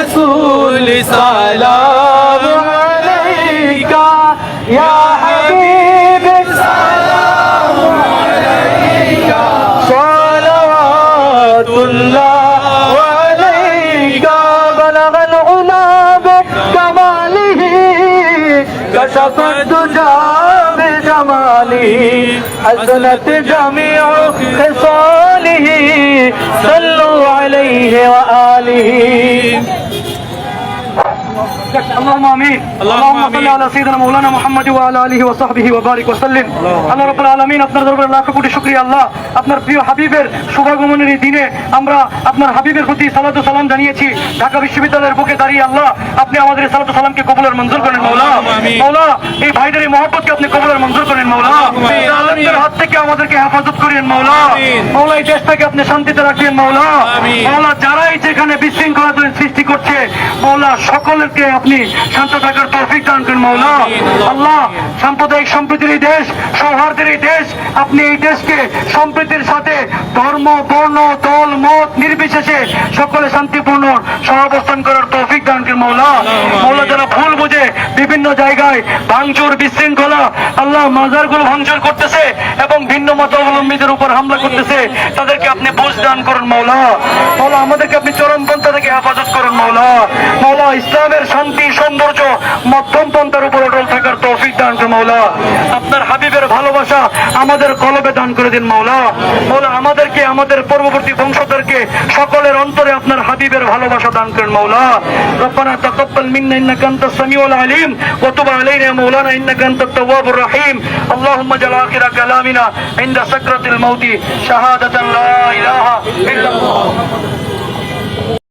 रसूल सलाम अलैका या हबीब सलाम अलैका सलावतुल्लाह अलैका बलगल उला बिकमालिही कशफत दुजा बिजमालिही हसनत जमीउ खिसालिही सल्लु अलैहि व आलिहि اللهم امين اللهم صل على سيدنا مولانا محمد وعلى اله وصحبه وبارك وسلم আল্লাহ রাব্বুল আলামিন আপনার দরবারে লাখ কোটি শুকরিয়া আল্লাহ আপনার প্রিয় হাবিবের শুভাগমনের এই দিনে আমরা আপনার হাবিবের প্রতি সালাত ও সালাম জানিয়েছি ঢাকা বিশ্ববিদ্যালয়ের বুকে দাঁড়িয়ে আল্লাহ আপনি আমাদের সালাত ও সালামকে কবুল আর মঞ্জুর করেন মাওলা মাওলা এই ভাইদের এই মহব্বতকে আপনি কবুল আর মঞ্জুর করেন মাওলা জালেমদের হাত থেকে আমাদেরকে হেফাজত করেন মাওলা মাওলা এই দেশটাকে আপনি শান্তিতে রাখেন মাওলা মাওলা যারাই যেখানে বিশৃঙ্খলা সৃষ্টি করছে মাওলা সকলকে আপনি শান্ত থাকার তৌফিক দান করেন মাওলা আল্লাহ সাম্প্রদায়িক সম্প্রীতির এই দেশ সৌহার্দের এই দেশ আপনি এই দেশকে সম্প্রীতির সাথে ধর্ম বর্ণ দল মত নির্বিশেষে সকলে শান্তিপূর্ণ সহাবস্থান করার তৌফিক দান করেন মাওলা মাওলা যারা ভুল বুঝে বিভিন্ন জায়গায় ভাঙচুর বিশৃঙ্খলা আল্লাহ মাজারগুলো ভাঙচুর করতেছে এবং ভিন্ন মতাবলম্বীদের উপর হামলা করতেছে তাদেরকে আপনি বুঝ দান করুন মাওলা মাওলা আমাদেরকে আপনি চরমপন্থা থেকে হেফাজত করুন মাওলা মাওলা ইসলামের শান্তি সৌন্দর্য মধ্যম পন্থার উপর অটল থাকার তৌফিক দান করুন মাওলা আপনার হাবিবের ভালোবাসা আমাদের কলবে দান করে দিন মাওলা মাওলা আমাদেরকে আমাদের পূর্ববর্তী বংশধরকে সকলের অন্তরে আপনার হাবিবের ভালোবাসা দান করেন মাওলা রব্বানা তাকাব্বাল মিন্না ইন্নাকা আনতাস সামিউল আলিম ওয়া তুব আলাইনা ইয়া মাওলানা ইন্নাকা আনতাত তাওয়াবুর রহিম আল্লাহুম্মা জাল আখিরা কালামিনা ইনদা সাকরাতিল মাউতি শাহাদাতান লা ইলাহা ইল্লাল্লাহ